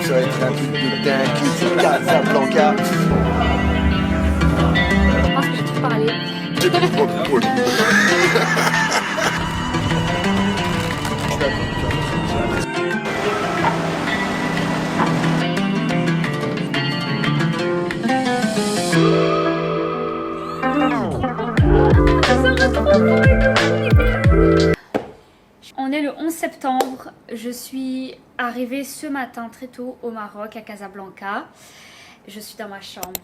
Ça va être un truc de dingue, Casablanca. Je pense que j'ai trop parlé. On est le 11 septembre, je suis arrivée ce matin très tôt au Maroc, à Casablanca. Je suis dans ma chambre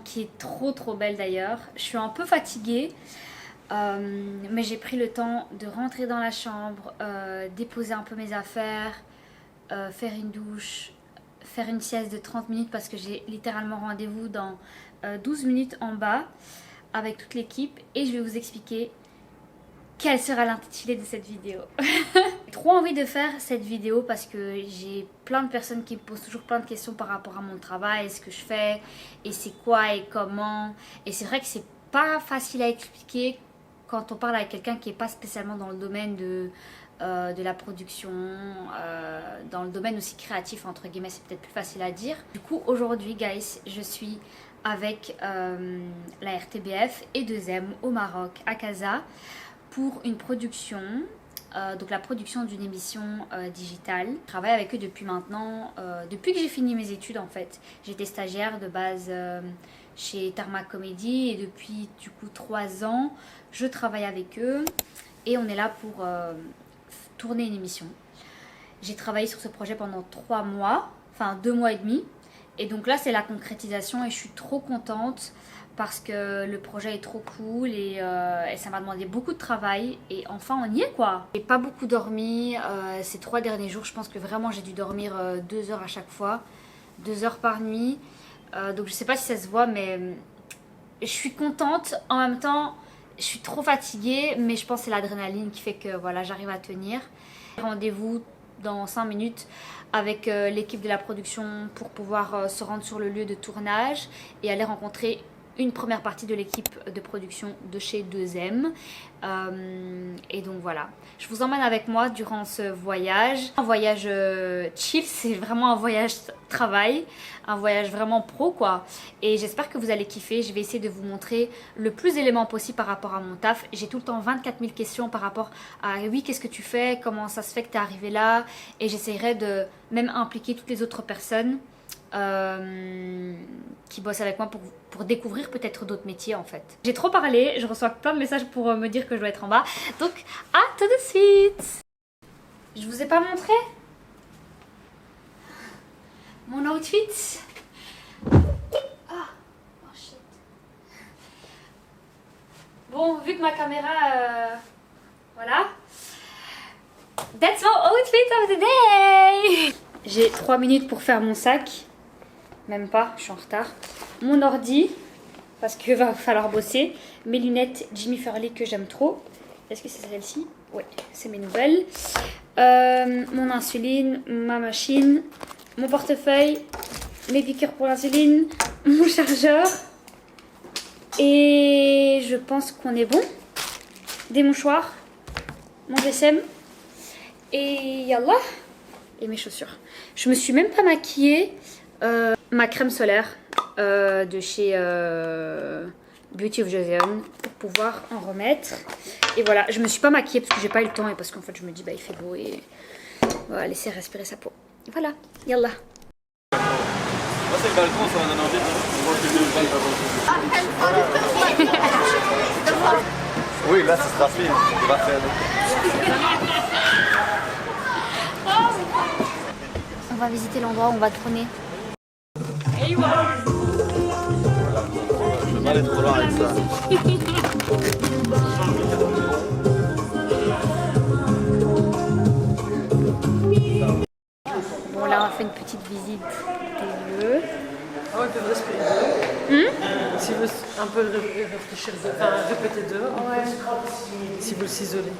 qui est trop belle d'ailleurs. Je suis un peu fatiguée, mais j'ai pris le temps de rentrer dans la chambre, déposer un peu mes affaires, faire une douche, faire une sieste de 30 minutes parce que j'ai littéralement rendez-vous dans 12 minutes en bas avec toute l'équipe et je vais vous expliquer quel sera l'intitulé de cette vidéo. J'ai trop envie de faire cette vidéo parce que j'ai plein de personnes qui me posent toujours plein de questions par rapport à mon travail, ce que je fais, et c'est quoi et comment. Et c'est vrai que c'est pas facile à expliquer quand on parle avec quelqu'un qui n'est pas spécialement dans le domaine de la production, dans le domaine aussi créatif, entre guillemets, c'est peut-être plus facile à dire. Du coup, aujourd'hui, guys, je suis avec la RTBF et 2M au Maroc, à Casa, pour une production, donc la production d'une émission digitale. Je travaille avec eux depuis maintenant, depuis que j'ai fini mes études en fait. J'étais stagiaire de base chez Tarmac Comedy et depuis du coup 3 ans, je travaille avec eux et on est là pour tourner une émission. J'ai travaillé sur ce projet pendant 3 mois, enfin 2 mois et demi. Et donc là c'est la concrétisation et je suis trop contente parce que le projet est trop cool et ça m'a demandé beaucoup de travail et enfin on y est quoi. J'ai pas beaucoup dormi ces 3 derniers jours, je pense que vraiment j'ai dû dormir 2 heures à chaque fois, 2 heures par nuit. Donc je sais pas si ça se voit mais je suis contente, en même temps je suis trop fatiguée mais je pense que c'est l'adrénaline qui fait que voilà j'arrive à tenir. Rendez-vous dans 5 minutes avec l'équipe de la production pour pouvoir se rendre sur le lieu de tournage et aller rencontrer une première partie de l'équipe de production de chez 2M. Et donc voilà, je vous emmène avec moi durant ce voyage. Un voyage chill, c'est vraiment un voyage travail, un voyage vraiment pro quoi. Et j'espère que vous allez kiffer. Je vais essayer de vous montrer le plus d'éléments possible par rapport à mon taf. J'ai tout le temps 24 000 questions par rapport à oui, qu'est-ce que tu fais, comment ça se fait que tu es arrivé là. Et j'essaierai de même impliquer toutes les autres personnes qui bossent avec moi pour découvrir peut-être d'autres métiers en fait. J'ai trop parlé, je reçois plein de messages pour me dire que je dois être en bas. Donc à tout de suite. Je vous ai pas montré mon outfit. Ah, oh shit. Bon, vu que ma caméra voilà. That's my outfit of the day. J'ai 3 minutes pour faire mon sac. Même pas, je suis en retard. Mon ordi, parce qu'il va falloir bosser. Mes lunettes Jimmy Fairley que j'aime trop. Est-ce que c'est celle-ci? Oui, c'est mes nouvelles. Mon insuline, ma machine, mon portefeuille, mes piqûres pour l'insuline, mon chargeur. Et je pense qu'on est bon. Des mouchoirs, mon GSM. Et yallah. Et mes chaussures. Je me suis même pas maquillée. Ma crème solaire de chez Beauty of Joseon pour pouvoir en remettre. Et voilà, je me suis pas maquillée parce que j'ai pas eu le temps et parce qu'en fait je me dis bah il fait beau et on va laisser respirer sa peau. Voilà, yallah. Moi c'est le balcon, ça va donner envie. Oui, là ce sera fait. On va faire. On va visiter l'endroit où on va tourner. Je vais pas aller trop loin avec ça. Bon là on a fait une petite visite des lieux. Ah ouais, ils peuvent respirer dehors. S'ils veulent un peu réfléchir, enfin répéter dehors, s'ils veulent s'isoler.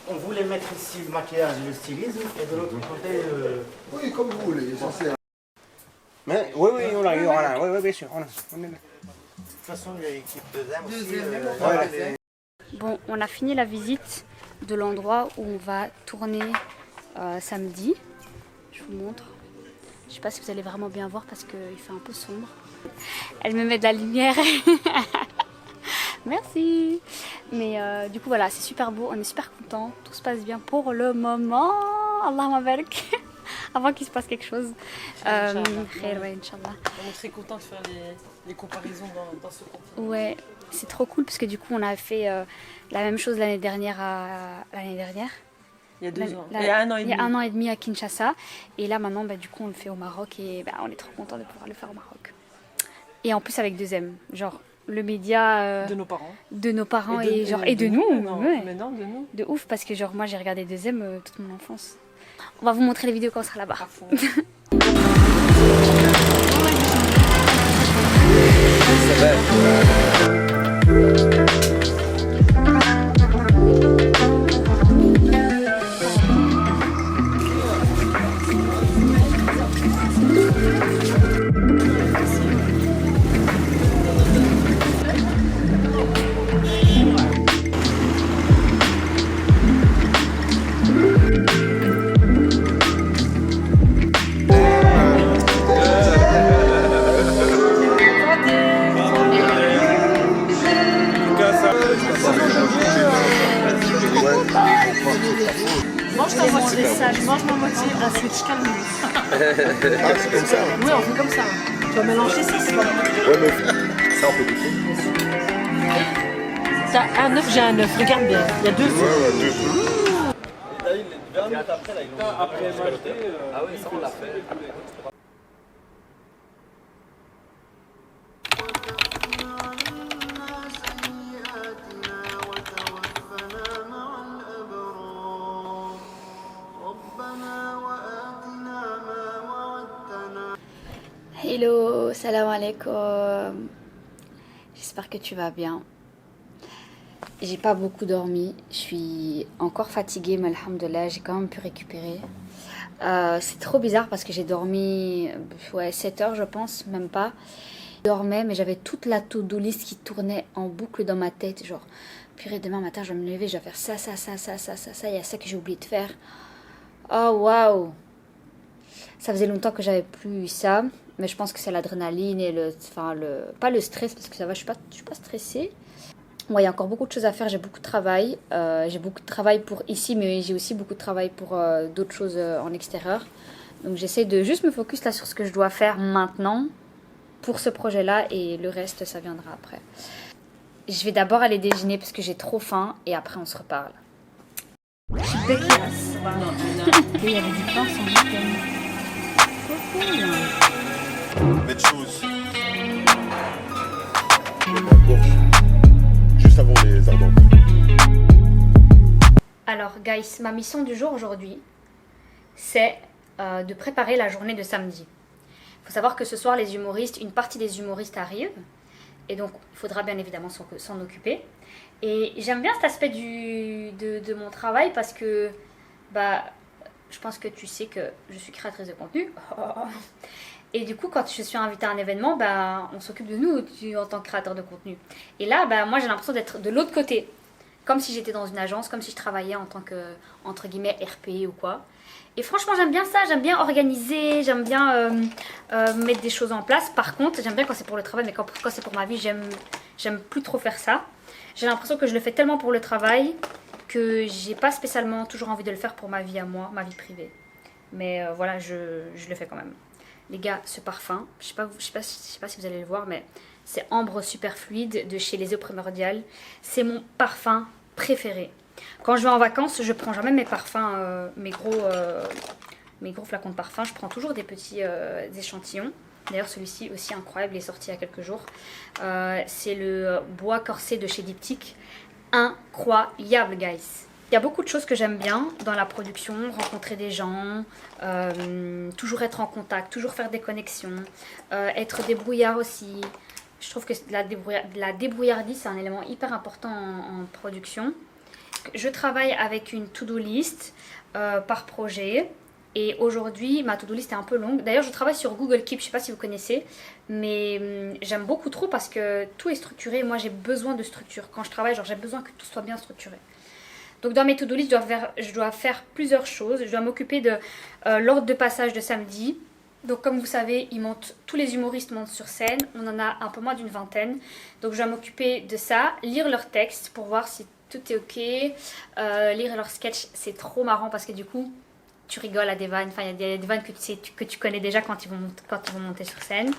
On voulait mettre ici le maquillage et le stylisme, et de l'autre côté... Oui, comme vous voulez, essentiel. Mais, oui, on a eu, oui, bien sûr. De toute façon, il y a l'équipe 2M aussi. Bon, on a fini la visite de l'endroit où on va tourner samedi. Je vous montre. Je sais pas si vous allez vraiment bien voir parce qu'il fait un peu sombre. Elle me met de la lumière. Merci. Mais du coup voilà, c'est super beau, on est super contents. Tout se passe bien pour le moment. Allahumma barik. Avant qu'il se passe quelque chose. Inch'Allah. Ouais, Inch'Allah. On est très contents de faire les comparaisons dans ce confinement. Ouais, c'est trop cool parce que du coup on a fait la même chose l'année dernière. Il y a 2 ans. Il Il y a 1 an et Il demi. y a 1 an et demi à Kinshasa. Et là maintenant, du coup, on le fait au Maroc et on est trop content de pouvoir le faire au Maroc. Et en plus avec 2M, genre le média De nos parents. de nos parents Et et de nous. Non, Ouais. mais non, de nous. De ouf parce que genre moi j'ai regardé 2M toute mon enfance. On va vous montrer les vidéos quand on sera là-bas. À fond. Mange ta moitié. Je mange ma moitié. Ah, c'est calme. Ah, c'est comme ça. Oui, on fait comme ça. Tu vas mélanger ça, c'est pas bon. Ouais, mais ça, on peut goûter. T'as un œuf, j'ai un œuf. Regarde bien. Il y a 2 œufs. Ouais, deux. Après manger, Ah oui, ça, on l'a fait. Hello, salam alaikum. J'espère que tu vas bien. J'ai pas beaucoup dormi, je suis encore fatiguée, mais alhamdoulilah, j'ai quand même pu récupérer. C'est trop bizarre parce que j'ai dormi 7 heures, je pense, même pas. Je dormais, mais j'avais toute la to-do list qui tournait en boucle dans ma tête. Genre, purée, demain matin, je vais me lever, je vais faire ça, il y a ça que j'ai oublié de faire. Oh, waouh! Ça faisait longtemps que j'avais plus eu ça, mais je pense que c'est l'adrénaline et pas le stress, parce que ça va, je suis pas stressée. Ouais, il y a encore beaucoup de choses à faire, j'ai beaucoup de travail. J'ai beaucoup de travail pour ici, mais j'ai aussi beaucoup de travail pour d'autres choses en extérieur. Donc j'essaie de juste me focus là sur ce que je dois faire maintenant pour ce projet-là et le reste, ça viendra après. Je vais d'abord aller déjeuner parce que j'ai trop faim et après on se reparle. Je suis dégueulasse. Il y avait du pain sans gluten. Mais de choses. Ma gorge. Juste avant les ardentes. Alors, guys, ma mission du jour aujourd'hui, c'est de préparer la journée de samedi. Il faut savoir que ce soir, une partie des humoristes arrivent. Et donc, il faudra bien évidemment s'en occuper. Et j'aime bien cet aspect de mon travail parce que je pense que tu sais que je suis créatrice de contenu. Et du coup, quand je suis invitée à un événement, on s'occupe de nous en tant que créateur de contenu. Et là, moi, j'ai l'impression d'être de l'autre côté. Comme si j'étais dans une agence, comme si je travaillais en tant que, entre guillemets, RP ou quoi. Et franchement, j'aime bien ça, j'aime bien organiser, j'aime bien mettre des choses en place. Par contre, j'aime bien quand c'est pour le travail, mais quand c'est pour ma vie, j'aime plus trop faire ça. J'ai l'impression que je le fais tellement pour le travail que j'ai pas spécialement toujours envie de le faire pour ma vie à moi, ma vie privée. Mais voilà, je le fais quand même. Les gars, ce parfum, je sais pas si vous allez le voir, mais c'est Ambre Super Fluide de chez Les Eaux Primordiales. C'est mon parfum préféré. Quand je vais en vacances, je prends jamais mes parfums, mes gros flacons de parfum. Je prends toujours des petits échantillons. D'ailleurs, celui-ci aussi incroyable, il est sorti il y a quelques jours. C'est le bois corsé de chez Diptyque. Incroyable, guys. Il y a beaucoup de choses que j'aime bien dans la production, rencontrer des gens, toujours être en contact, toujours faire des connexions, être débrouillard aussi. Je trouve que la débrouillardise, c'est un élément hyper important en production. Je travaille avec une to-do list par projet. Et aujourd'hui, ma to-do list est un peu longue. D'ailleurs, je travaille sur Google Keep, je ne sais pas si vous connaissez. Mais j'aime beaucoup trop parce que tout est structuré. Moi, j'ai besoin de structure. Quand je travaille, j'ai besoin que tout soit bien structuré. Donc dans mes to-do list, je dois faire plusieurs choses. Je dois m'occuper de l'ordre de passage de samedi. Donc comme vous savez, tous les humoristes montent sur scène. On en a un peu moins d'une vingtaine. Donc je dois m'occuper de ça, lire leurs textes pour voir si tout est ok. Lire leurs sketchs, c'est trop marrant parce que du coup, tu rigoles à des vannes. Enfin, il y a des vannes que tu connais déjà quand ils vont monter sur scène.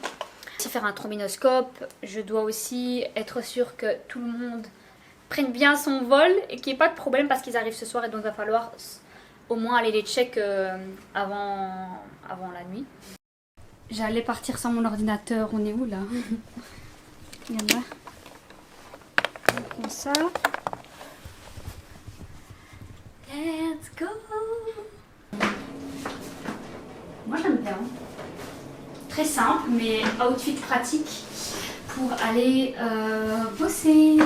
Aussi faire un trombinoscope. Je dois aussi être sûre que tout le monde prenne bien son vol et qu'il n'y ait pas de problème parce qu'ils arrivent ce soir et donc il va falloir au moins aller les check avant la nuit. J'allais partir sans mon ordinateur. On est où là? Il y en a. On prend ça. Let's go. Moi j'aime bien. Très simple mais outfit pratique pour aller bosser.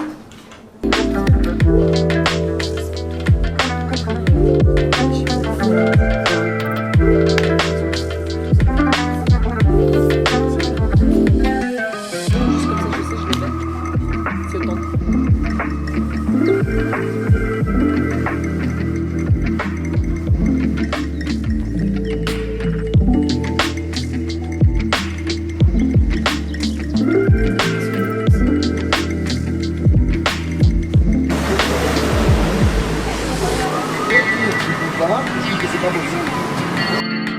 Voilà, je dis que c'est pas possible.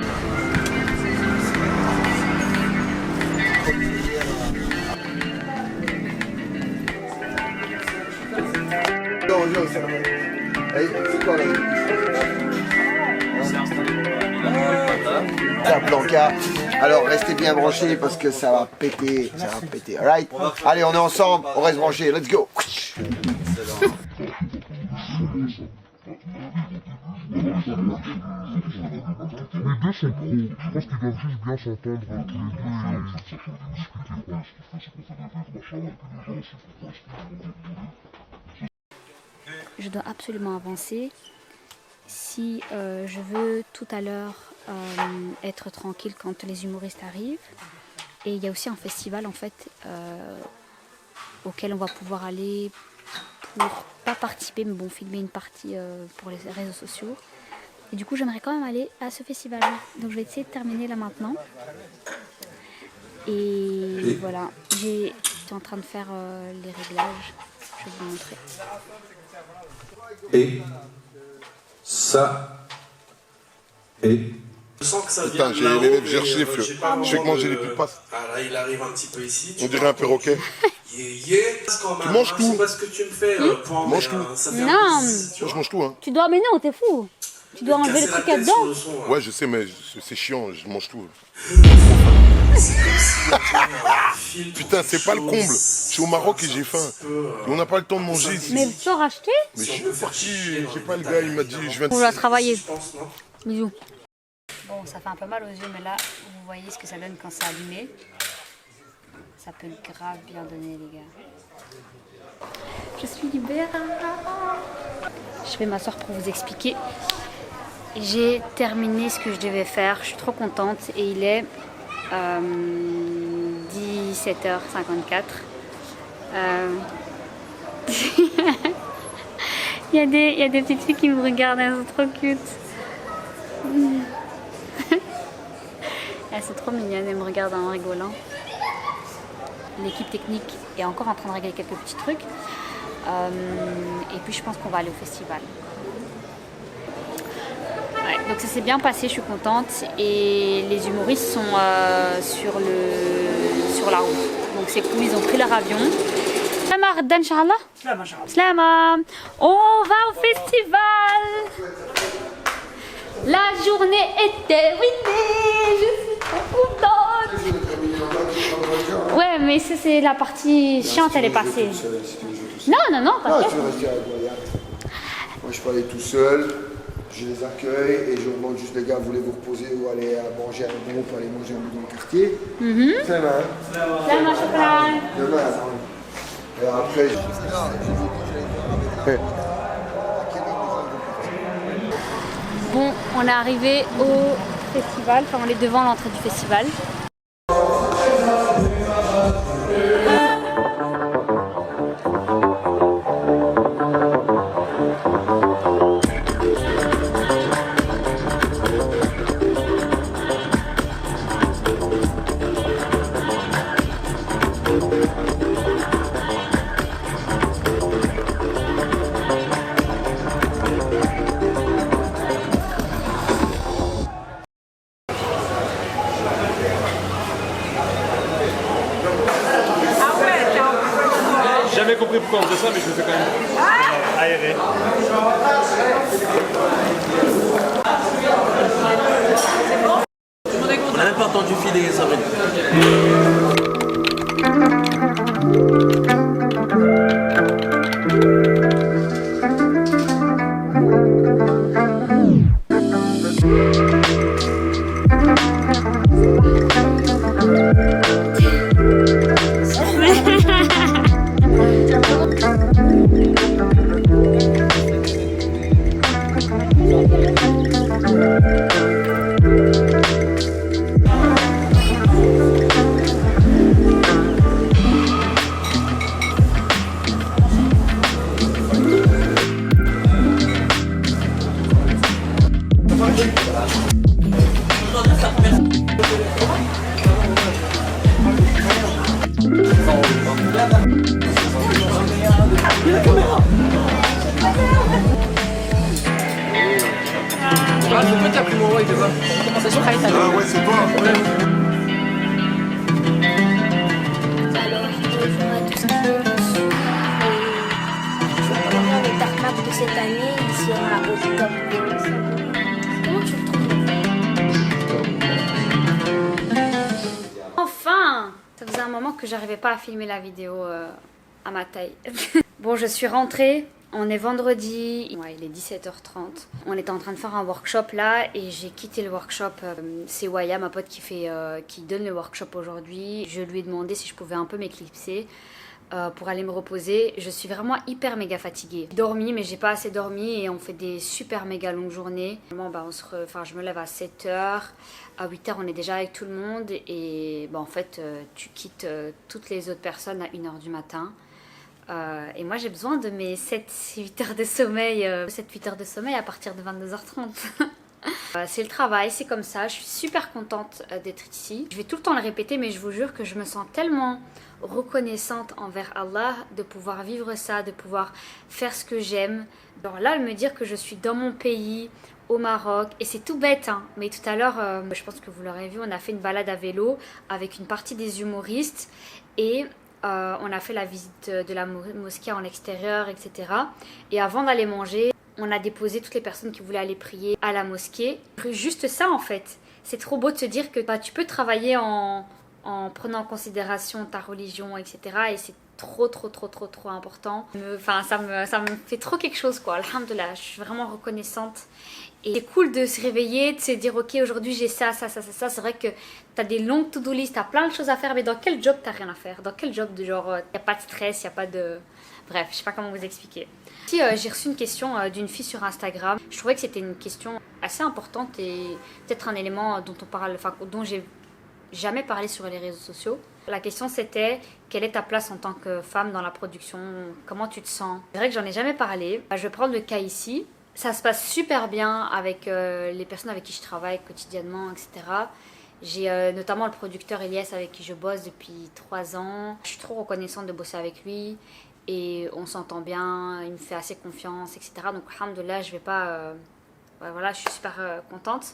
Non, c'est normal. C'est quoi là? C'est installé pour Casablanca. Alors restez bien branchés parce que ça va péter, alright? Allez, on est ensemble, on reste branchés, let's go! Les deux sont pros. Je pense qu'ils doivent juste bien s'entendre tous les deux et discuter quoi est-ce qu'il fait, c'est qu'on fait des rêves, machin, et puis les gens c'est pourquoi est-ce qu'il Je dois absolument avancer si je veux tout à l'heure être tranquille quand les humoristes arrivent. Et il y a aussi un festival en fait auquel on va pouvoir aller pour pas participer mais bon filmer une partie pour les réseaux sociaux. Et du coup j'aimerais quand même aller à ce festival. Donc je vais essayer de terminer là maintenant. Et voilà, j'étais en train de faire les réglages. Je vais vous montrer. Et ça et je sens que ça vient Putain, de j'ai là-haut, les lèvres, mais, j'ai reçu les fleurs. j'ai pas Je fais que vraiment manger de- les plus passes. Ah là, il arrive un petit peu ici. On dirait un perroquet. Tu manges tout. C'est pas ce que tu me fais. Point, Mange mais, tout. ça fait Non. un peu six, tu Moi je vois. mange tout, hein. Tu dois, mais non, t'es fou. Tu dois enlever Casser le la truc là tête dedans. sur le son, hein. Ouais, je sais, mais c'est chiant, je mange tout. Putain, c'est pas le comble. Je suis au Maroc et j'ai faim. Et on n'a pas le temps de manger ici. Mais faut racheter. Mais je suis parti, je sais pas, le gars il m'a dit, je viens de... On va travailler. Je pense, non? Bisous. Bon, ça fait un peu mal aux yeux, mais là, vous voyez ce que ça donne quand c'est allumé. Ça peut grave bien donner, les gars. Je suis libérée. Je vais m'asseoir pour vous expliquer. J'ai terminé ce que je devais faire. Je suis trop contente. Et il est 17h54. Il y a des petites filles qui me regardent. Elles sont trop cute. Elles sont trop mignonnes, elles me regardent en rigolant. L'équipe technique est encore en train de régler quelques petits trucs. Et puis je pense qu'on va aller au festival. Ouais, donc ça s'est bien passé, je suis contente. Et les humoristes sont sur la route. Donc c'est cool, ils ont pris leur avion. Slama Radda, Inch'Allah. Slama. On va au festival. La journée est terminée, je suis trop contente. Ouais, mais ça c'est la partie chiante, elle est passée. Non, Ah, t'inquiète. tu veux rester avec moi, regarde. Moi je peux aller tout seul, je les accueille et je demande juste les gars, voulez-vous reposer ou aller manger un bout, aller manger un bout dans le quartier. C'est mal. Slama, shukran. Demain. Et après, Bon, on est arrivé au festival, enfin on est devant l'entrée du festival. partie des origines. Ah ouais, c'est toi. Alors, bonjour à tous qui nous suivent. Le tartnap de cette année, il sera au top. Comment tu le trouves? Enfin! Ça faisait un moment que j'arrivais pas à filmer la vidéo à ma taille. Bon, je suis rentrée. On est vendredi, ouais, il est 17h30. On était en train de faire un workshop là et j'ai quitté le workshop. C'est Waya, ma pote qui donne le workshop aujourd'hui. Je lui ai demandé si je pouvais un peu m'éclipser pour aller me reposer. Je suis vraiment hyper méga fatiguée. J'ai dormi mais j'ai pas assez dormi et on fait des super méga longues journées. Bah, je me lève à 7h. À 8h on est déjà avec tout le monde et bah, en fait tu quittes toutes les autres personnes à 1h du matin. Et moi j'ai besoin de mes 7-8 heures de sommeil, 7-8 heures de sommeil à partir de 22h30. C'est le travail, c'est comme ça, je suis super contente d'être ici. Je vais tout le temps le répéter mais je vous jure que je me sens tellement reconnaissante envers Allah de pouvoir vivre ça, de pouvoir faire ce que j'aime. Alors là, me dire que je suis dans mon pays, au Maroc, et c'est tout bête, hein, mais tout à l'heure, je pense que vous l'aurez vu, on a fait une balade à vélo avec une partie des humoristes et on a fait la visite de la mosquée en extérieur, etc. Et avant d'aller manger, on a déposé toutes les personnes qui voulaient aller prier à la mosquée. Juste ça en fait. C'est trop beau de se dire que bah, tu peux travailler en prenant en considération ta religion, etc. Et c'est trop important. Enfin, ça me fait trop quelque chose quoi. Alhamdoulilah, je suis vraiment reconnaissante. Et c'est cool de se réveiller, de se dire ok aujourd'hui j'ai ça. C'est vrai que t'as des longues to-do list, t'as plein de choses à faire, mais dans quel job t'as rien à faire? Dans quel job de genre y a pas de stress, y a pas de... Bref, je sais pas comment vous expliquer. Si j'ai reçu une question d'une fille sur Instagram, je trouvais que c'était une question assez importante et peut-être un élément dont on parle, enfin dont j'ai jamais parlé sur les réseaux sociaux. La question c'était quelle est ta place en tant que femme dans la production? Comment tu te sens? C'est vrai que j'en ai jamais parlé. Je vais prendre le cas ici. Ça se passe super bien avec les personnes avec qui je travaille quotidiennement, etc. J'ai notamment le producteur Elias avec qui je bosse depuis 3 ans. Je suis trop reconnaissante de bosser avec lui et on s'entend bien, il me fait assez confiance, etc. Donc alhamdoulilah, je vais pas... voilà, je suis super contente.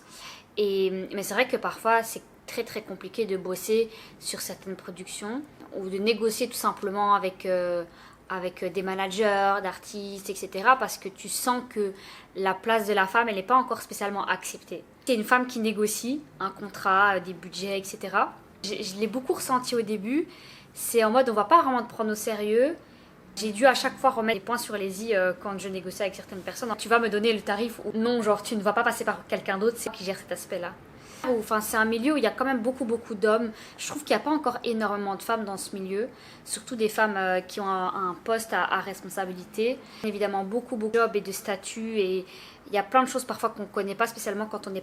Mais c'est vrai que parfois c'est très compliqué de bosser sur certaines productions ou de négocier tout simplement avec des managers, d'artistes, etc. Parce que tu sens que la place de la femme, elle n'est pas encore spécialement acceptée. C'est une femme qui négocie un contrat, des budgets, etc. Je l'ai beaucoup ressenti au début. C'est en mode, on ne va pas vraiment te prendre au sérieux. J'ai dû à chaque fois remettre des points sur les i quand je négocie avec certaines personnes. Tu vas me donner le tarif ou non, genre tu ne vas pas passer par quelqu'un d'autre, c'est qui gère cet aspect-là. Enfin, c'est un milieu où il y a quand même beaucoup d'hommes. Je trouve qu'il n'y a pas encore énormément de femmes dans ce milieu, surtout des femmes qui ont un poste à responsabilité. Évidemment, beaucoup de jobs et de statuts et il y a plein de choses parfois qu'on ne connaît pas spécialement quand on ne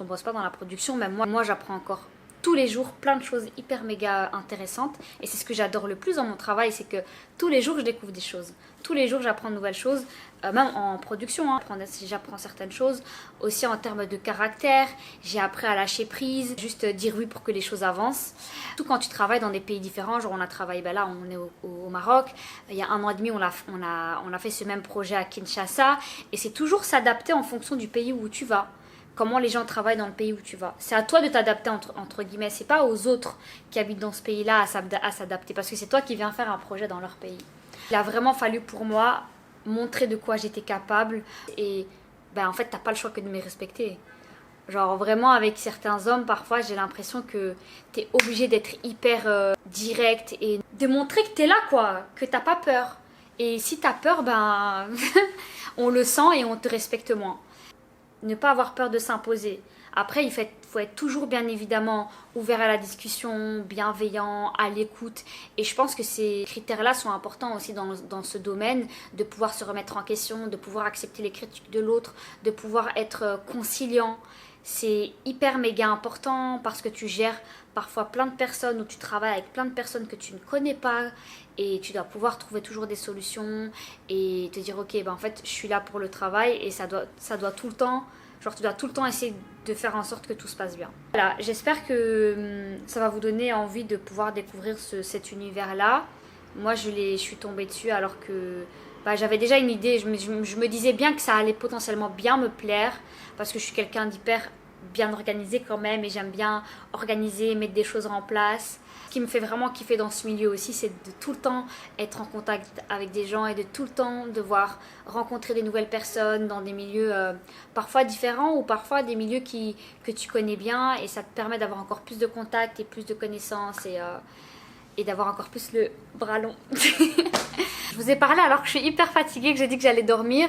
bosse pas dans la production. Même moi j'apprends encore tous les jours plein de choses hyper méga intéressantes et c'est ce que j'adore le plus dans mon travail, c'est que tous les jours je découvre des choses, tous les jours j'apprends de nouvelles choses, même en production, hein, j'apprends certaines choses, aussi en termes de caractère, j'ai appris à lâcher prise, juste dire oui pour que les choses avancent. Tout quand tu travailles dans des pays différents, genre on a travaillé, ben là on est au Maroc, il y a 1 an et demi on a fait ce même projet à Kinshasa et c'est toujours s'adapter en fonction du pays où tu vas. Comment les gens travaillent dans le pays où tu vas. C'est à toi de t'adapter entre guillemets, c'est pas aux autres qui habitent dans ce pays-là à s'adapter parce que c'est toi qui viens faire un projet dans leur pays. Il a vraiment fallu pour moi montrer de quoi j'étais capable et ben en fait t'as pas le choix que de me respecter. Genre vraiment avec certains hommes, parfois j'ai l'impression que t'es obligé d'être hyper direct et de montrer que t'es là quoi, que t'as pas peur. Et si t'as peur, ben on le sent et on te respecte moins. Ne pas avoir peur de s'imposer. Après, il faut être toujours bien évidemment ouvert à la discussion, bienveillant, à l'écoute. Et je pense que ces critères-là sont importants aussi dans ce domaine, de pouvoir se remettre en question, de pouvoir accepter les critiques de l'autre, de pouvoir être conciliant. C'est hyper méga important parce que tu gères parfois plein de personnes ou tu travailles avec plein de personnes que tu ne connais pas et tu dois pouvoir trouver toujours des solutions et te dire ok, ben en fait je suis là pour le travail et ça doit tout le temps, genre tu dois tout le temps essayer de faire en sorte que tout se passe bien. Voilà, j'espère que ça va vous donner envie de pouvoir découvrir cet univers-là. Moi je suis tombée dessus alors que j'avais déjà une idée, je me disais bien que ça allait potentiellement bien me plaire parce que je suis quelqu'un d'hyper bien organisé quand même et j'aime bien organiser, mettre des choses en place. Ce qui me fait vraiment kiffer dans ce milieu aussi, c'est de tout le temps être en contact avec des gens et de tout le temps devoir rencontrer des nouvelles personnes dans des milieux parfois différents ou parfois des milieux que tu connais bien et ça te permet d'avoir encore plus de contacts et plus de connaissances et d'avoir encore plus le bras long. Je vous ai parlé alors que je suis hyper fatiguée, que j'ai dit que j'allais dormir.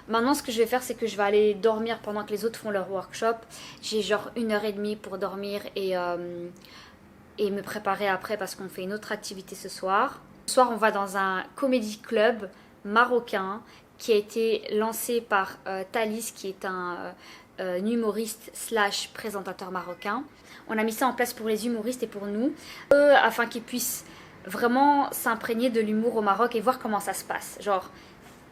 Maintenant, ce que je vais faire, c'est que je vais aller dormir pendant que les autres font leur workshop. J'ai genre 1h30 pour dormir et me préparer après parce qu'on fait une autre activité ce soir. Ce soir, on va dans un comedy club marocain qui a été lancé par Thalys, qui est un humoriste / présentateur marocain. On a mis ça en place pour les humoristes et pour nous, afin qu'ils puissent vraiment s'imprégner de l'humour au Maroc et voir comment ça se passe. Genre,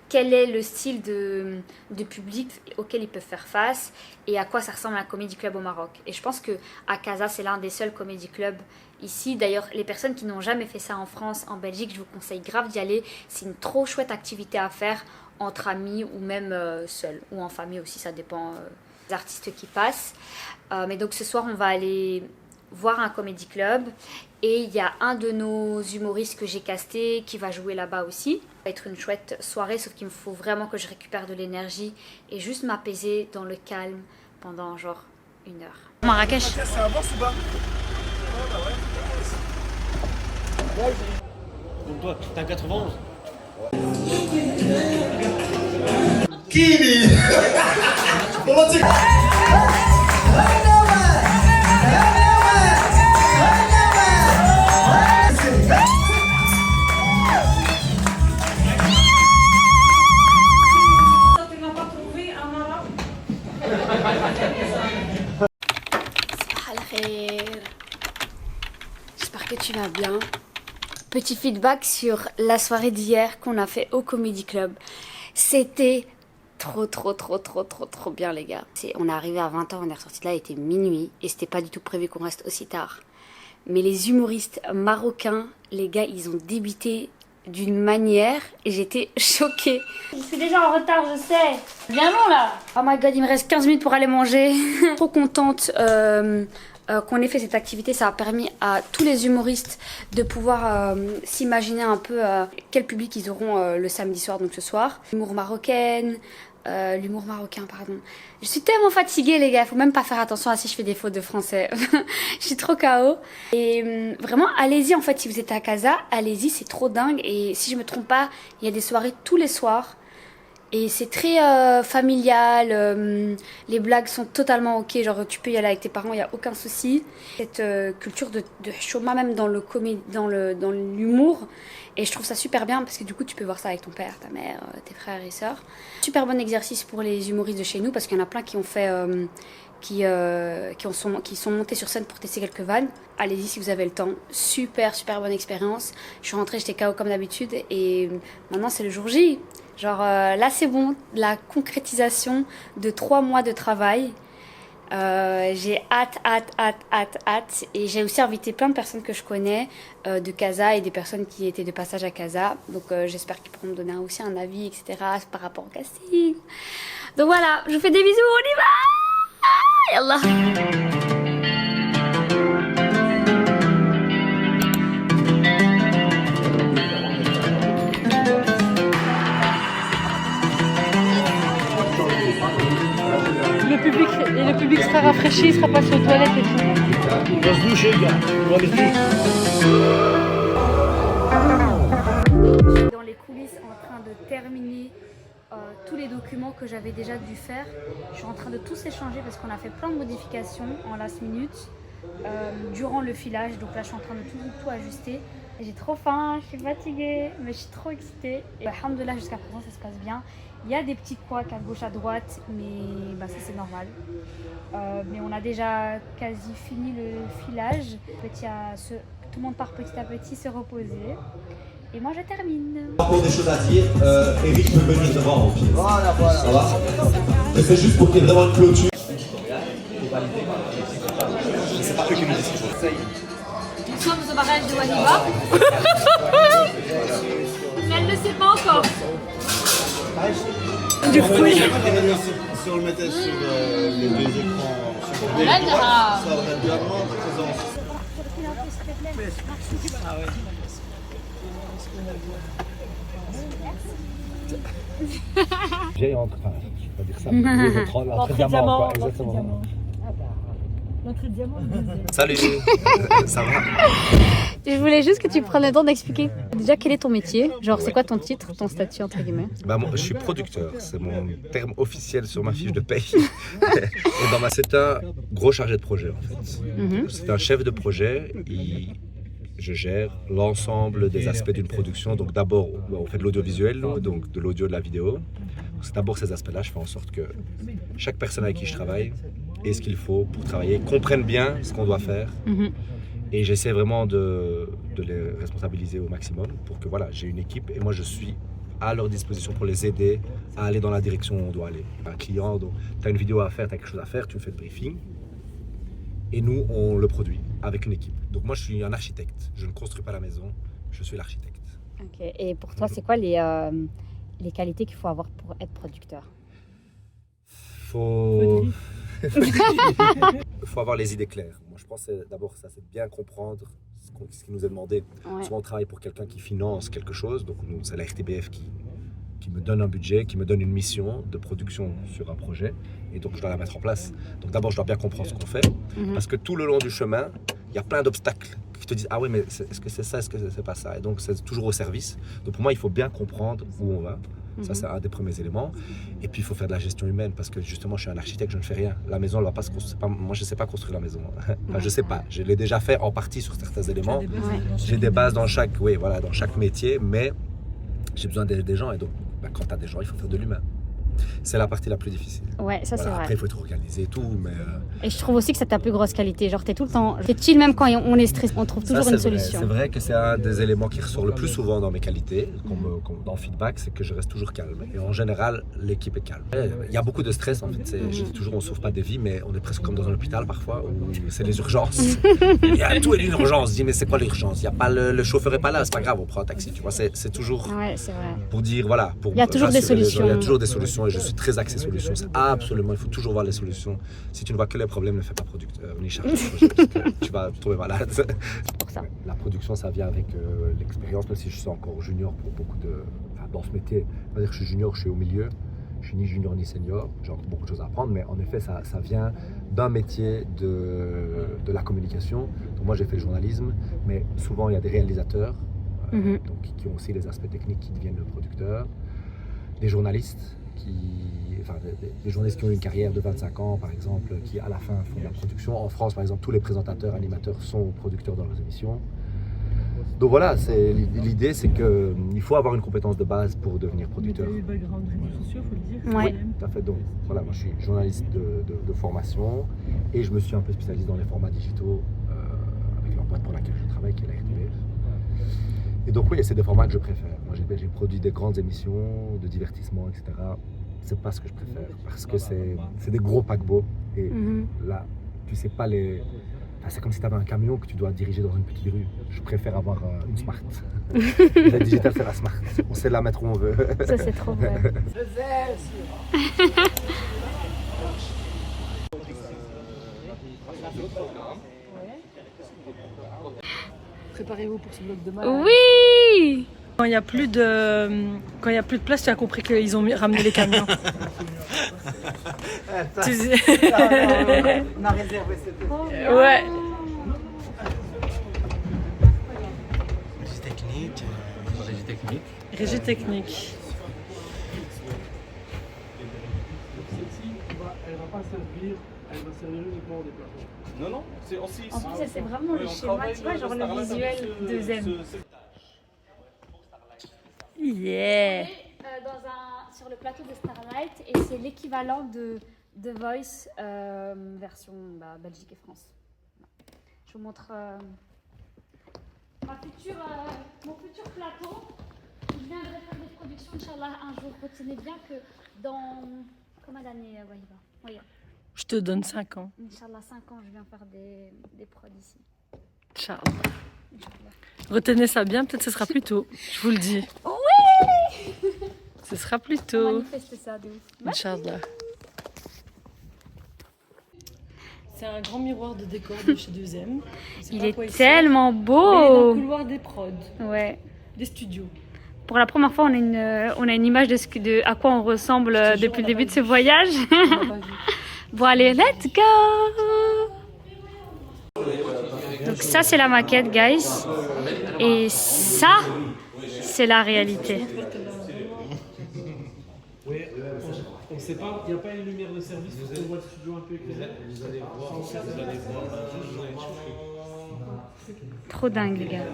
quel est le style de public auquel ils peuvent faire face et à quoi ça ressemble un comédie club au Maroc. Et je pense qu'à Casa, c'est l'un des seuls comédie clubs ici. D'ailleurs, les personnes qui n'ont jamais fait ça en France, en Belgique, je vous conseille grave d'y aller. C'est une trop chouette activité à faire entre amis ou même seul ou en famille aussi, ça dépend des artistes qui passent. Mais donc ce soir, on va aller voir un comédie club et il y a un de nos humoristes que j'ai casté qui va jouer là-bas aussi. Ça va être une chouette soirée, sauf qu'il me faut vraiment que je récupère de l'énergie et juste m'apaiser dans le calme pendant genre 1 heure. Marrakech. C'est avance ou pas? Donc toi, t'as 91. Kimi. J'espère que tu vas bien. Petit feedback sur la soirée d'hier qu'on a fait au Comedy Club. C'était trop bien les gars. On est arrivé à 20h, on est ressorti de là, il était minuit et c'était pas du tout prévu qu'on reste aussi tard. Mais les humoristes marocains, les gars, ils ont débuté d'une manière et j'étais choquée. Je suis déjà en retard, je sais. Bien long là. Oh my god, il me reste 15 minutes pour aller manger. Trop contente qu'on ait fait cette activité. Ça a permis à tous les humoristes de pouvoir s'imaginer un peu quel public ils auront le samedi soir, donc ce soir. L'humour marocain, pardon. Je suis tellement fatiguée les gars, faut même pas faire attention à si je fais des fautes de français. Je suis trop KO. Et vraiment, allez-y en fait, si vous êtes à Casa, allez-y, c'est trop dingue. Et si je me trompe pas, il y a des soirées tous les soirs. Et c'est très familial, les blagues sont totalement ok, genre tu peux y aller avec tes parents, il n'y a aucun souci. Cette culture de chouma même dans l'humour, et je trouve ça super bien parce que du coup tu peux voir ça avec ton père, ta mère, tes frères et sœurs. Super bon exercice pour les humoristes de chez nous parce qu'il y en a plein qui ont fait, qui sont montés sur scène pour tester quelques vannes. Allez-y si vous avez le temps, super bonne expérience. Je suis rentrée, j'étais KO comme d'habitude et maintenant c'est le jour J. Genre là c'est bon, la concrétisation de 3 mois de travail. J'ai hâte et j'ai aussi invité plein de personnes que je connais de Casa et des personnes qui étaient de passage à Casa. Donc j'espère qu'ils pourront me donner aussi un avis, etc. par rapport au casting. Donc voilà, je vous fais des bisous, on y va. Yallah. Le public est Et le public sera rafraîchi, il sera pas sur les toilettes et tout. Il va se doucher, gars. Il va les Je suis dans les coulisses en train de terminer tous les documents que j'avais déjà dû faire. Je suis en train de tous échanger parce qu'on a fait plein de modifications en last minute durant le filage. Donc là, je suis en train de tout ajuster. J'ai trop faim, je suis fatiguée, mais je suis trop excitée. Et alhamdoulilah, jusqu'à présent, ça se passe bien. Il y a des petits couacs à gauche, à droite, mais bah, ça c'est normal. Mais on a déjà quasi fini le filage. Tout le monde part petit à petit se reposer. Et moi je termine. Encore des choses à dire, Eric peut venir devant au pied. Voilà. Ça va? Mais c'est juste pour qu'il y ait vraiment une clôture. C'est pas eux qui nous disent toujours. Ça y est. Nous sommes au barrage de Waliba. Mais elle ne sait pas encore. Du fruit. Si on le mettait sur les deux écrans, ça aurait dû avoir de présence. J'ai entre, enfin, je peux pas dire ça, mais entre diamants, quoi, exactement. Notre diamant. Salut. Ça va? Je voulais juste que tu prennes le temps d'expliquer déjà quel est ton métier, genre c'est quoi ton titre, ton statut entre guillemets. Bah, moi, je suis producteur, c'est mon terme officiel sur ma fiche de paye. Et dans c'est un gros chargé de projet en fait. C'est un chef de projet. Je gère l'ensemble des aspects d'une production. Donc d'abord, on fait de l'audiovisuel, donc de l'audio, de la vidéo. C'est d'abord ces aspects-là. Je fais en sorte que chaque personne avec qui je travaille ait ce qu'il faut pour travailler, comprenne bien ce qu'on doit faire. Et j'essaie vraiment de les responsabiliser au maximum pour que voilà, j'ai une équipe et moi je suis à leur disposition pour les aider à aller dans la direction où on doit aller. Un client, tu as une vidéo à faire, tu as quelque chose à faire, tu me fais le briefing. Et nous, on le produit avec une équipe. Donc moi, je suis un architecte. Je ne construis pas la maison, je suis l'architecte. Ok. Et pour toi, c'est quoi les qualités qu'il faut avoir pour être producteur? Faut avoir les idées claires. Moi, je pense que d'abord, ça, c'est de bien comprendre ce qui nous est demandé. Ouais. Souvent, on travaille pour quelqu'un qui finance quelque chose. Donc, nous, c'est la RTBF qui me donne un budget, qui me donne une mission de production sur un projet. Et donc, je dois la mettre en place. Donc, d'abord, je dois bien comprendre ce qu'on fait. Parce que tout le long du chemin, il y a plein d'obstacles qui te disent « Ah oui, mais est-ce que c'est ça, est-ce que c'est pas ça ?» Et donc, c'est toujours au service. Donc, pour moi, il faut bien comprendre où on va. Ça, c'est un des premiers éléments. Et puis, il faut faire de la gestion humaine parce que justement, je suis un architecte, je ne fais rien. La maison, elle va pas se construire. Moi, je ne sais pas construire la maison. Enfin, je ne sais pas. Je l'ai déjà fait en partie sur certains éléments. J'ai des bases dans chaque métier, mais j'ai besoin des gens. Et donc, quand tu as des gens, il faut faire de l'humain. C'est la partie la plus difficile. Ouais, ça c'est vrai. Après, il faut être organisé et tout, mais... Et je trouve aussi que c'est ta plus grosse qualité. Genre, t'es tout le temps... T'es chill même quand on est stressé. On trouve toujours une solution. C'est vrai que c'est un des éléments qui ressort le plus souvent dans mes qualités, dans le feedback, c'est que je reste toujours calme. Et en général, l'équipe est calme. Il y a beaucoup de stress, en fait. Je dis toujours, on ne sauve pas des vies, mais on est presque comme dans un hôpital parfois, où c'est les urgences. Il y a tout et une urgence. Je dis, mais c'est quoi l'urgence? Il y a pas le chauffeur n'est pas là, c'est pas grave, on prend un taxi. Tu vois, c'est toujours... Ouais, c'est vrai. Pour dire, voilà... Il y a toujours des solutions. Il y a toujours des solutions et je suis très axé solutions. C'est absolument, il faut toujours voir les solutions. Si tu ne vois que les problèmes, ne fais pas producteur, ni cherche un projet, parce que tu vas tomber malade. Pour ça. La production, ça vient avec l'expérience, même si je suis encore junior pour beaucoup de... Enfin, dans ce métier, on va dire que je suis junior, je suis au milieu. Je suis ni junior ni senior, j'ai encore beaucoup de choses à apprendre, mais en effet, ça vient d'un métier de la communication. Donc moi, j'ai fait le journalisme, mais souvent, il y a des réalisateurs donc, qui ont aussi les aspects techniques qui deviennent le producteur. Des journalistes des journalistes qui ont une carrière de 25 ans, par exemple, qui à la fin font de la production. En France, par exemple, tous les présentateurs, animateurs sont producteurs dans leurs émissions. Donc voilà, l'idée, c'est qu'il faut avoir une compétence de base pour devenir producteur. Tu as eu le background réseaux sociaux, il faut le dire. Ouais. Tout à fait. Donc voilà, moi je suis journaliste de formation et je me suis un peu spécialisé dans les formats digitaux avec la boîte pour laquelle je travaille, qui est la RTBF. Et donc oui, c'est des formats que je préfère. Moi j'ai produit des grandes émissions de divertissement, etc. C'est pas ce que je préfère parce que c'est des gros paquebots et là, tu sais pas les... Enfin, c'est comme si tu avais un camion que tu dois diriger dans une petite rue. Je préfère avoir une Smart. La digitale, c'est la Smart. On sait la mettre où on veut. Ça, c'est trop vrai. Préparez-vous pour ce bloc de mal. Oui! Quand il n'y a plus de place, tu as compris qu'ils ont ramené les camions. Tu sais. On a réservé cette Ouais. Régie technique. Elle va pas servir, elle va servir uniquement des plateaux. Non, non, c'est aussi. En plus, c'est vraiment le schéma, tu vois, genre le visuel de Zem. Yeah. Sur le plateau de Starlight et c'est l'équivalent de The Voice version Belgique et France. Je vous montre mon futur plateau. Je viendrai faire des productions, Inch'Allah, un jour. Retenez bien que dans... Combien d'années, Wahiba? Oui. Je te donne 5 ans. Inch'Allah, 5 ans, je viens faire des prods ici. Inch'Allah. Retenez ça bien, peut-être ce sera plus tôt. Je vous le dis. Oui. Ce sera plus On tôt. manifeste ça de ouf. Inch'Allah. C'est un grand miroir de décor de chez 2M. Il est tellement beau. Il est dans le couloir des prods. Ouais. Des studios. Pour la première fois, on a une image de à quoi on ressemble depuis le début de ce voyage. Bon allez, let's go. Donc ça, c'est la maquette, guys. Et ça, c'est la réalité. Oui, on sait pas, il n'y a pas une lumière de service pour qu'on voit le studio un peu éclairé. Vous allez voir, Trop dingue, les gars.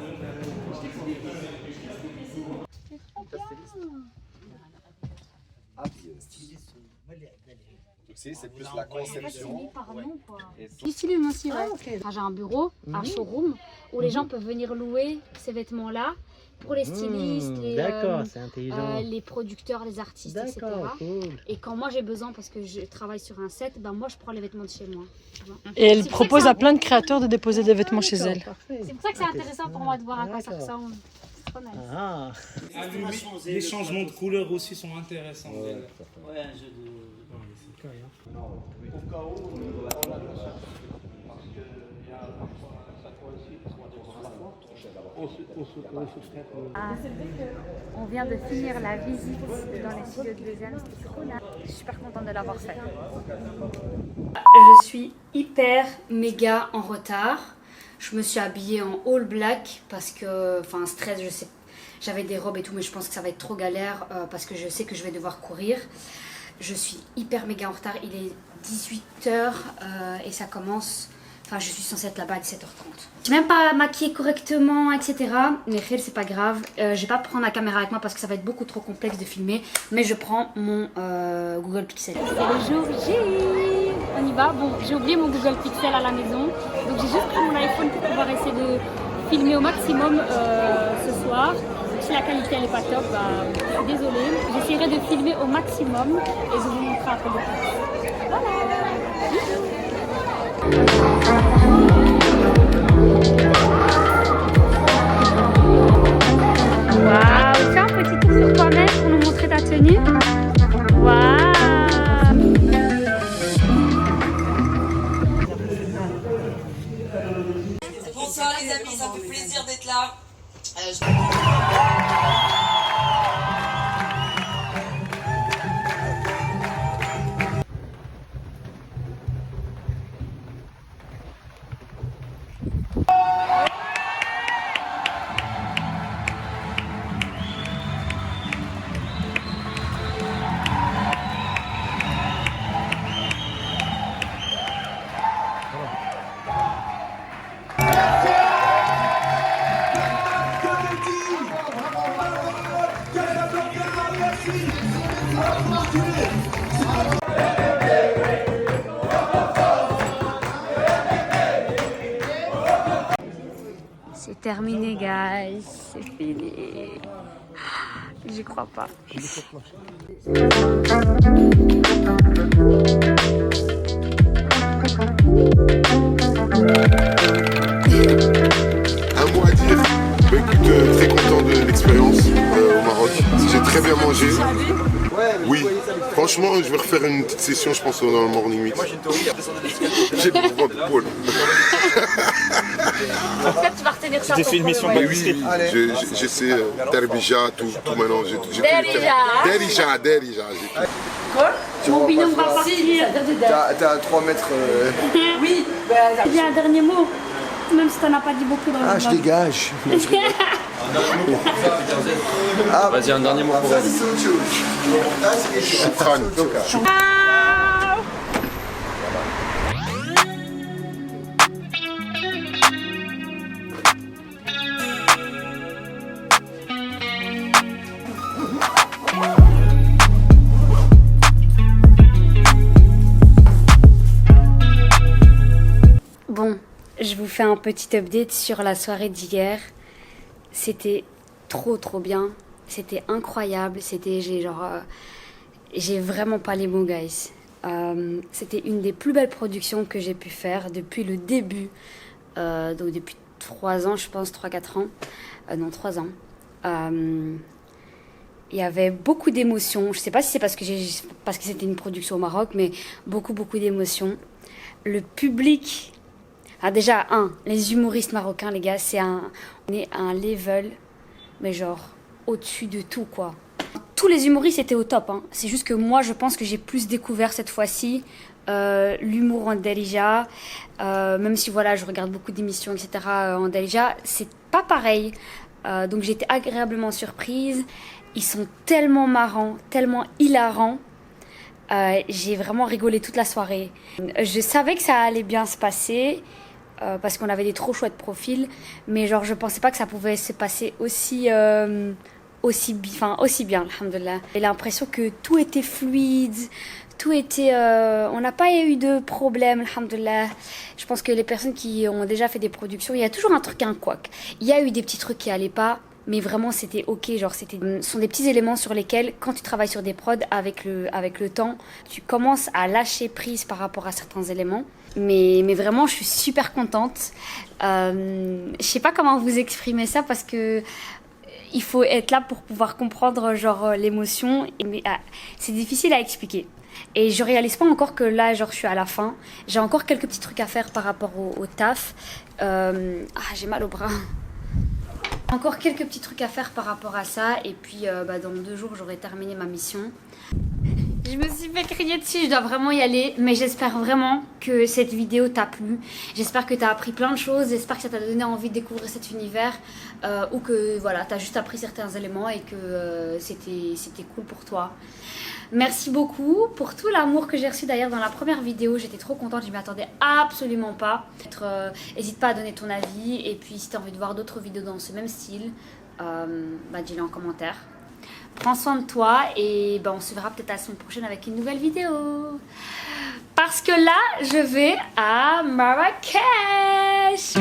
C'est plus la conception. Du stylisme aussi, ouais. J'ai un bureau, un showroom, où les gens peuvent venir louer ces vêtements-là pour les stylistes, les producteurs, les artistes, etc. Cool. Et quand moi j'ai besoin, parce que je travaille sur un set, ben moi je prends les vêtements de chez moi. Tu vois. Et elle propose à plein de créateurs de déposer des vêtements chez elle. C'est pour ça que c'est intéressant pour moi de voir à quoi ça ressemble. C'est trop nice. Les changements de couleurs aussi sont intéressants. Ouais, un jeu de... On vient de finir la visite dans les studios de 2M, c'était trop nice. Je suis super contente de l'avoir fait. Je suis hyper méga en retard. Je me suis habillée en all black parce que, enfin, stress, je sais, j'avais des robes et tout, mais je pense que ça va être trop galère parce que je sais que je vais devoir courir. Je suis hyper méga en retard, il est 18h et ça commence, enfin je suis censée être là-bas à 17h30. Je n'ai même pas maquillé correctement, etc. Mais c'est pas grave, je vais pas prendre la caméra avec moi parce que ça va être beaucoup trop complexe de filmer. Mais je prends mon Google Pixel. C'est le jour J. On y va. Bon, j'ai oublié mon Google Pixel à la maison. Donc j'ai juste pris mon iPhone pour pouvoir essayer de filmer au maximum ce soir. Si la qualité elle est pas top, je suis désolée. J'essaierai de filmer au maximum et je vous montrerai après le plus. Voilà. Waouh, fais un petit tour sur toi-même pour nous montrer ta tenue. Waouh. Bonsoir les amis, ça me fait plaisir d'être là. C'est terminé, guys. C'est fini. J'y crois pas. Un mot à dire. Bah, écoute, très content de l'expérience au Maroc. J'ai très bien mangé. Oui, franchement, je vais refaire une petite session, je pense, dans le morning mix. Moi, j'ai une théorie à descendre des escaliers. J'ai le droit de poil. En fait, tu vas retenir ça. Tu t'es fait une mission Mais oui, je sais, Derija, tout maintenant. Derija. Mon binôme va partir. T'as 3 mètres. Oui. Il y a un dernier mot, même si t'en as pas dit beaucoup dans le Ah, je dégage. Vas-y, un dernier mot pour elle. C'est autre chose. Choukran. Bon, je vous fais un petit update sur la soirée d'hier. C'était trop bien. C'était incroyable. J'ai vraiment pas les mots, guys. C'était une des plus belles productions que j'ai pu faire depuis le début. Donc depuis 3 ans, je pense, 3-4 ans. Non, 3 ans. Il y avait beaucoup d'émotions. Je sais pas si c'est parce que c'était une production au Maroc, mais beaucoup d'émotions. Le public... Ah déjà, les humoristes marocains, les gars, on est à un level, mais genre, au-dessus de tout, quoi. Tous les humoristes étaient au top, hein. C'est juste que moi, je pense que j'ai plus découvert cette fois-ci l'humour en Darija. Même si, voilà, je regarde beaucoup d'émissions, etc. En Darija, c'est pas pareil. Donc j'ai été agréablement surprise. Ils sont tellement marrants, tellement hilarants. J'ai vraiment rigolé toute la soirée. Je savais que ça allait bien se passer parce qu'on avait des trop chouettes profils, mais genre je pensais pas que ça pouvait se passer aussi bien, alhamdoulilah. J'ai l'impression que tout était fluide, tout était... on n'a pas eu de problème, alhamdoulilah. Je pense que les personnes qui ont déjà fait des productions, il y a toujours un truc, un couac. Il y a eu des petits trucs qui allaient pas, mais vraiment c'était ok, genre ce sont des petits éléments sur lesquels quand tu travailles sur des prods avec le temps, tu commences à lâcher prise par rapport à certains éléments. Mais vraiment je suis super contente. Je sais pas comment vous exprimer ça parce que il faut être là pour pouvoir comprendre genre l'émotion, mais c'est difficile à expliquer. Et je réalise pas encore que là genre je suis à la fin. J'ai encore quelques petits trucs à faire par rapport au taf. J'ai mal au bras. Encore quelques petits trucs à faire par rapport à ça et puis dans 2 jours j'aurai terminé ma mission. Je me suis fait crier dessus, je dois vraiment y aller, mais j'espère vraiment que cette vidéo t'a plu. J'espère que t'as appris plein de choses, j'espère que ça t'a donné envie de découvrir cet univers ou que voilà, t'as juste appris certains éléments et que c'était cool pour toi. Merci beaucoup pour tout l'amour que j'ai reçu d'ailleurs dans la première vidéo, j'étais trop contente, je m'y attendais absolument pas. N'hésite pas à donner ton avis et puis si tu as envie de voir d'autres vidéos dans ce même style, dis-le en commentaire. Prends soin de toi et on se verra peut-être la semaine prochaine avec une nouvelle vidéo. Parce que là, je vais à Marrakech.